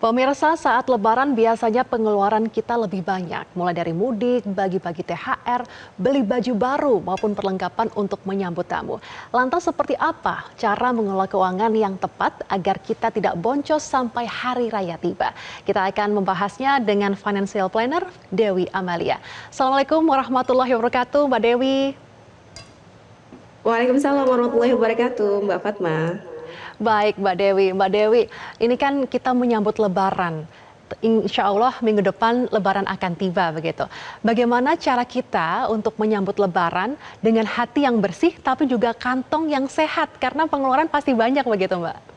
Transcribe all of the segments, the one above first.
Pemirsa, saat Lebaran biasanya pengeluaran kita lebih banyak, mulai dari mudik, bagi-bagi THR, beli baju baru, maupun perlengkapan untuk menyambut tamu. Lantas seperti apa cara mengelola keuangan yang tepat agar kita tidak boncos sampai hari raya tiba? Kita akan membahasnya dengan financial planner Dewi Amalia. Assalamualaikum warahmatullahi wabarakatuh, Mbak Dewi. Waalaikumsalam warahmatullahi wabarakatuh, Mbak Fatma. Baik, Mbak Dewi. Mbak Dewi, ini kan kita menyambut Lebaran. Insya Allah minggu depan Lebaran akan tiba begitu. Bagaimana cara kita untuk menyambut Lebaran dengan hati yang bersih tapi juga kantong yang sehat karena pengeluaran pasti banyak begitu, Mbak?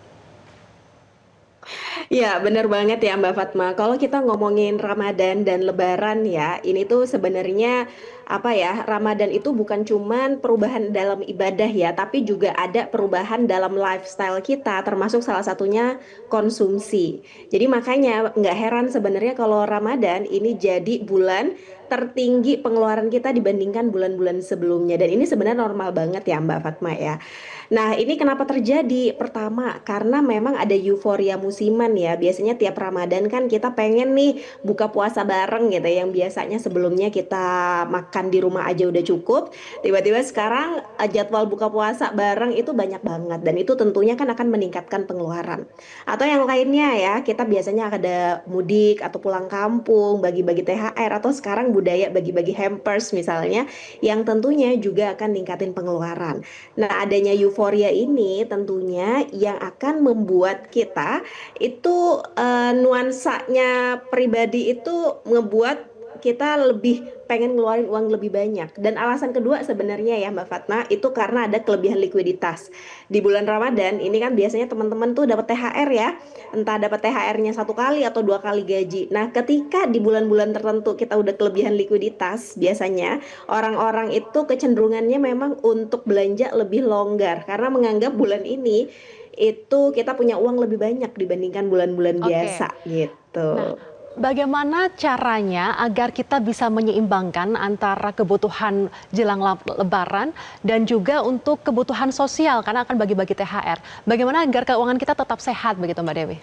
Ya, benar banget ya Mbak Fatma. Kalau kita ngomongin Ramadan dan Lebaran ya, ini tuh sebenarnya apa ya? Ramadan itu bukan cuman perubahan dalam ibadah ya, tapi juga ada perubahan dalam lifestyle kita, termasuk salah satunya konsumsi. Jadi makanya nggak heran sebenarnya kalau Ramadan ini jadi bulan tertinggi pengeluaran kita dibandingkan bulan-bulan sebelumnya. Dan ini sebenarnya normal banget ya Mbak Fatma ya. Nah, ini kenapa terjadi? Pertama, karena memang ada euforia musiman ya. Biasanya tiap Ramadan kan kita pengen nih buka puasa bareng gitu ya, yang biasanya sebelumnya kita makan di rumah aja udah cukup. Tiba-tiba sekarang jadwal buka puasa bareng itu banyak banget dan itu tentunya kan akan meningkatkan pengeluaran. Atau yang lainnya ya, kita biasanya ada mudik atau pulang kampung, bagi-bagi THR atau sekarang budaya bagi-bagi hampers misalnya yang tentunya juga akan ningkatin pengeluaran. Nah, adanya euforia ini tentunya yang akan membuat kita itu nuansanya pribadi itu ngebuat kita lebih pengen ngeluarin uang lebih banyak. Dan alasan kedua sebenarnya ya Mbak Fatma itu karena ada kelebihan likuiditas. Di bulan Ramadan ini kan biasanya teman-teman tuh dapat THR ya, entah dapat THR-nya satu kali atau dua kali gaji. Nah, ketika di bulan-bulan tertentu kita udah kelebihan likuiditas, biasanya orang-orang itu kecenderungannya memang untuk belanja lebih longgar karena menganggap bulan ini itu kita punya uang lebih banyak dibandingkan bulan-bulan Oke. biasa Nah, gitu. bagaimana caranya agar kita bisa menyeimbangkan antara kebutuhan jelang Lebaran dan juga untuk kebutuhan sosial karena akan bagi-bagi THR. Bagaimana agar keuangan kita tetap sehat begitu, Mbak Dewi?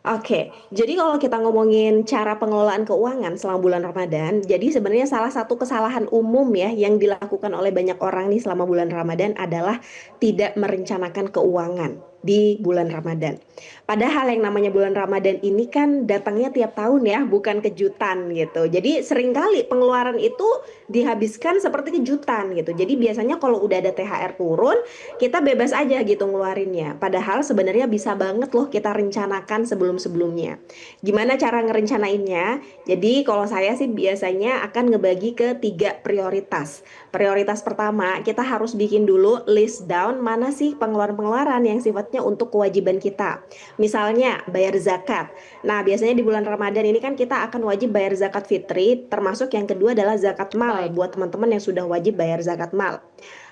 Oke, jadi kalau kita ngomongin cara pengelolaan keuangan selama bulan Ramadan, jadi sebenarnya salah satu kesalahan umum ya yang dilakukan oleh banyak orang nih selama bulan Ramadan adalah tidak merencanakan keuangan di bulan Ramadan. Padahal yang namanya bulan Ramadan ini kan datangnya tiap tahun ya, bukan kejutan gitu. Jadi seringkali pengeluaran itu dihabiskan seperti kejutan gitu. Jadi biasanya kalau udah ada THR turun, kita bebas aja gitu ngeluarinnya. Padahal sebenarnya bisa banget loh kita rencanakan sebelum-sebelumnya. Gimana cara ngerencanainnya? Jadi kalau saya sih biasanya akan ngebagi ke tiga prioritas. Prioritas pertama, kita harus bikin dulu list down mana sih pengeluaran-pengeluaran yang sifatnya untuk kewajiban kita. Misalnya bayar zakat. Nah, biasanya di bulan Ramadan ini kan kita akan wajib bayar zakat fitri, termasuk yang kedua adalah zakat mal Baik. buat teman-teman yang sudah wajib bayar zakat mal.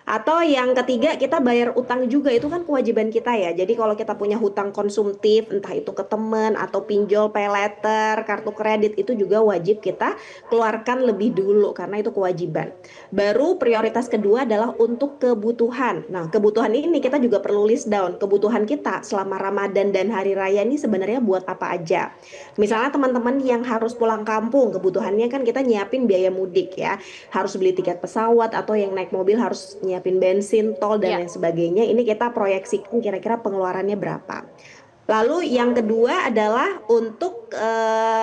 Atau yang ketiga kita bayar utang juga itu kan kewajiban kita ya. Jadi kalau kita punya hutang konsumtif entah itu ke teman atau pinjol pay letter, kartu kredit itu juga wajib kita keluarkan lebih dulu karena itu kewajiban. Baru prioritas kedua adalah untuk kebutuhan. Nah, kebutuhan ini kita juga perlu list down. Kebutuhan kita selama Ramadan dan hari raya ini sebenarnya buat apa aja. Ya. Misalnya teman-teman yang harus pulang kampung, kebutuhannya kan kita nyiapin biaya mudik ya, harus beli tiket pesawat atau yang naik mobil harus nyiapin bensin, tol dan Ya. lain sebagainya. Ini kita proyeksikan kira-kira pengeluarannya berapa. Lalu yang kedua adalah untuk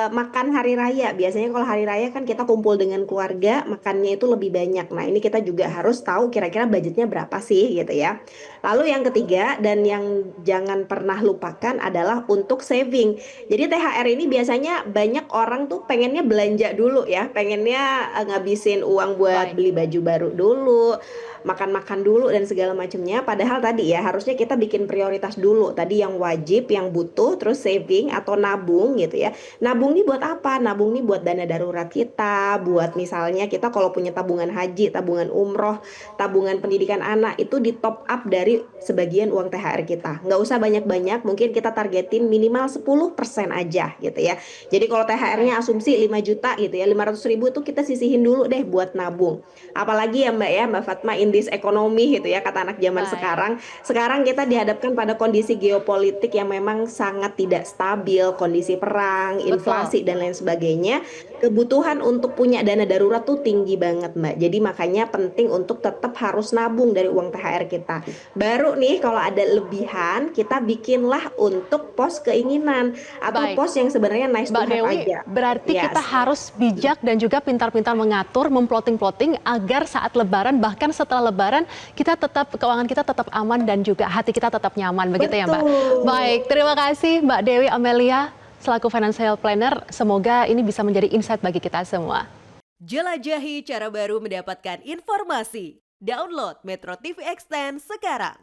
makan hari raya. Biasanya kalau hari raya kan kita kumpul dengan keluarga, makannya itu lebih banyak. Nah, ini kita juga harus tahu kira-kira budgetnya berapa sih gitu ya. Lalu yang ketiga dan yang jangan pernah lupakan adalah untuk saving. Jadi THR ini biasanya banyak orang tuh pengennya belanja dulu ya, pengennya ngabisin uang buat Baik. beli baju baru dulu, makan-makan dulu dan segala macamnya. Padahal tadi ya harusnya kita bikin prioritas dulu. Tadi yang wajib, yang butuh, terus saving atau nabung gitu ya. Nabung nih buat apa? Nabung nih buat dana darurat kita, buat misalnya kita kalau punya tabungan haji, tabungan umroh, tabungan pendidikan anak itu di top up dari sebagian uang THR kita. Nggak usah banyak-banyak, mungkin kita targetin minimal 10% aja gitu ya. Jadi kalau THR-nya Baik. asumsi 5 juta gitu ya, 500 ribu itu kita sisihin dulu deh buat nabung. Apalagi ya Mbak Fatma, in krisis ekonomi gitu ya kata anak zaman Baik, sekarang. Sekarang kita dihadapkan pada kondisi geopolitik yang memang sangat tidak stabil, kondisi perang, betul. inflasi dan lain sebagainya. Kebutuhan untuk punya dana darurat tuh tinggi banget, Mbak. Jadi makanya penting untuk tetap harus nabung dari uang THR kita. Baru nih kalau ada lebihan, kita bikinlah untuk pos keinginan atau Baik, pos yang sebenarnya nice to Mbak have Dewi, aja. berarti kita Yes. harus bijak dan juga pintar-pintar mengatur, memploting-ploting agar saat Lebaran, bahkan setelah Lebaran, keuangan kita tetap aman dan juga hati kita tetap nyaman, begitu ya Mbak? Betul. Baik, terima kasih Mbak Dewi Amelia selaku financial planner. Semoga ini bisa menjadi insight bagi kita semua. Jelajahi cara baru mendapatkan informasi. Download Metro TV Extend sekarang.